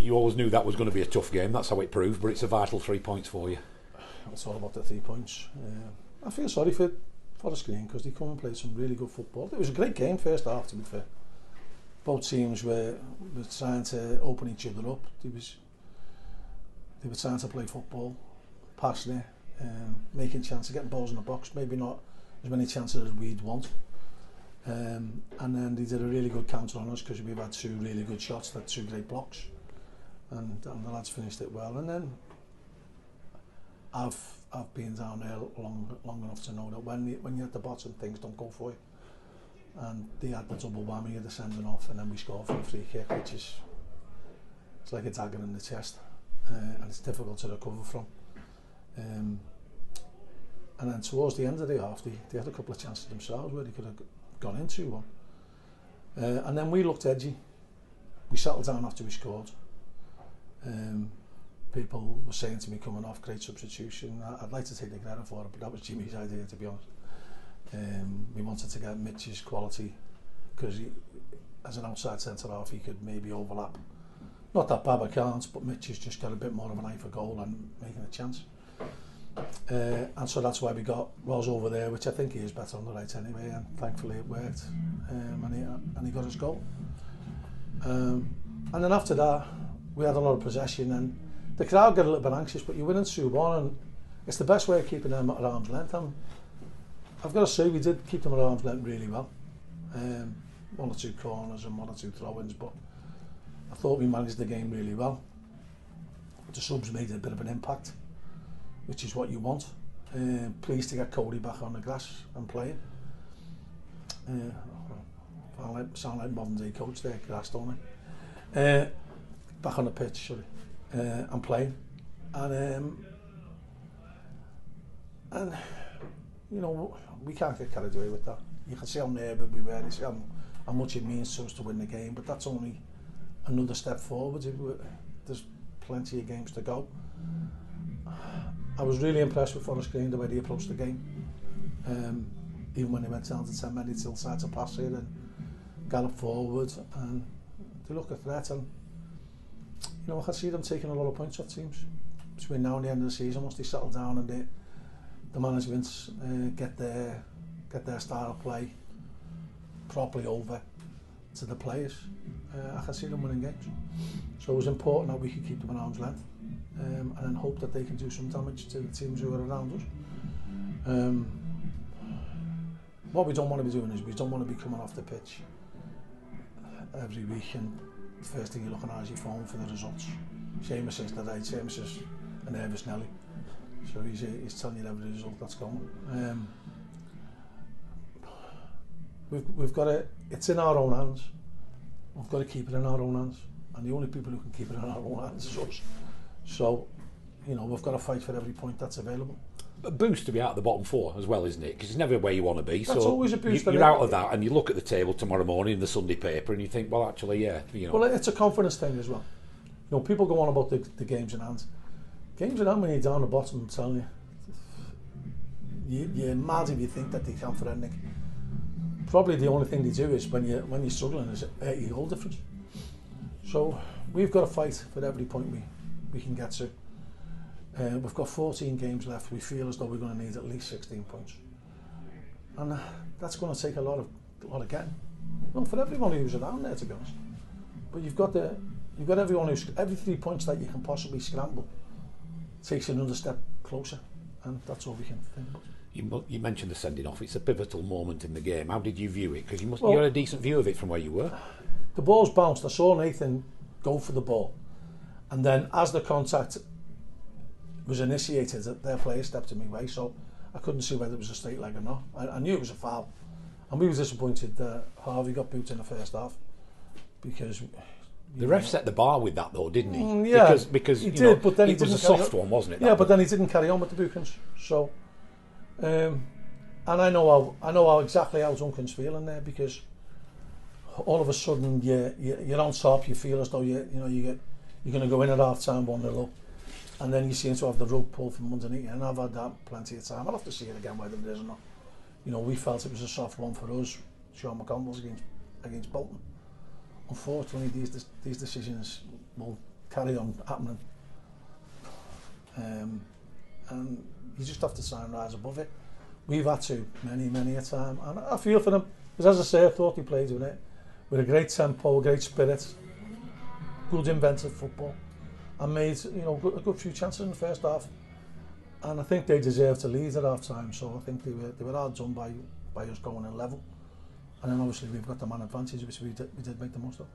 you always knew that was going to be a tough game. That's how it proved, but it's a vital 3 points for you. It's all about the 3 points. I feel sorry for Forest Green because they come and played some really good football. It was a great game first half, to be fair. Both teams were trying to open each other up. They were trying to play football, passing it, making chances, getting balls in the box. Maybe not as many chances as we'd want. And then they did a really good counter on us because we've had 2 really good shots, that 2 great blocks, and the lads finished it well. And then I've been down there long enough to know that when you're at the bottom, things don't go for you. And they had the double whammy of the sending off, and then we scored for a free kick, which is it's like a dagger in the chest, and it's difficult to recover from. And then towards the end of the half, they had a couple of chances themselves where they could have gone into one. And then we looked edgy. We settled down after we scored. People were saying to me coming off, great substitution. I'd like to take the credit for it, but that was Jimmy's idea, to be honest. We wanted to get Mitch's quality because as an outside centre half he could maybe overlap. Not that Baba can't, but Mitch has just got a bit more of an eye for goal and making a chance. And so that's why we got Roz over there, which I think he is better on the right anyway, and thankfully it worked, and he got his goal. And then after that we had a lot of possession and the crowd got a little bit anxious, but you win in 2-1 and it's the best way of keeping them at arm's length. And I've got to say we did keep them at arm's length really well. 1 or 2 corners and 1 or 2 throw-ins, but I thought we managed the game really well. The subs made a bit of an impact, which is what you want. Pleased to get Coley back on the grass and playing. Sound like modern day coach there, grass, don't I? Back on the pitch, sorry, and playing. And you know, we can't get carried away with that. You can see how nervous we were, you see how much it means to us to win the game, but that's only another step forward. There's plenty of games to go. I was really impressed with Forest Green, the way they approached the game. Even when they went down to 10 men, they still tried to pass it and gallop forward, and they look a threat. And you know, I can see them taking a lot of points off teams between now and the end of the season. Once they settle down and the management get their style of play properly over to the players, I can see them winning games. So it was important that we could keep them at arm's length, and then hope that they can do some damage to the teams who are around us. What we don't want to be doing is we don't want to be coming off the pitch every week and the first thing you're looking at is your phone for the results. Seamus is today, Seamus is a nervous Nelly, so he's telling you every result that's going. We've got to, it's in our own hands. We've got to keep it in our own hands, and the only people who can keep it in our own hands is us. So, you know, we've got to fight for every point that's available. A boost to be out of the bottom 4 as well, isn't it? Because it's never where you want to be. That's so always a boost. You're out of that, and you look at the table tomorrow morning in the Sunday paper, and you think, well, actually, yeah, you know. Well, it's a confidence thing as well. You know, people go on about the games in hand. Games in hand when you're down the bottom, I'm telling you, you're mad if you think that they can't for anything. Probably the only thing they do is when you're struggling is 80 goal difference. So we've got to fight for every point we can get to. We've got 14 games left. We feel as though we're going to need at least 16 points, and that's going to take a lot of getting. Not for everyone who's around there, to be honest. But you've got everyone who's every 3 points that you can possibly scramble takes you another step closer, and that's all we can think about. You mentioned the sending off. It's a pivotal moment in the game. How did you view it? Because you had a decent view of it from where you were. The ball's bounced. I saw Nathan go for the ball, and then as the contact was initiated, their player stepped in my way, so I couldn't see whether it was a straight leg or not. I knew it was a foul, and we were disappointed that Harvey got booked in the first half because the ref set the bar with that though, didn't he? Yeah, because he did, but then it was a soft one, wasn't it? Yeah, but then he didn't carry on with the bookings. So, and I know how exactly how Duncan's feeling there, because all of a sudden you're on top. You feel as though you're going to go in at half time 1-0 up. And then you seem to have the rug pulled from underneath you, and I've had that plenty of time. I'll have to see it again whether it is or not. You know, we felt it was a soft one for us. Sean McConville's against Bolton. Unfortunately, these decisions will carry on happening. And you just have to try and rise above it. We've had to many a time, and I feel for them, because as I say, I thought they played with it, with a great tempo, a great spirit, good inventive football, and made a good few chances in the first half. And I think they deserved to lead at half time, so I think they were hard done by us going in level. And then obviously we've got the man advantage, which we did make the most of.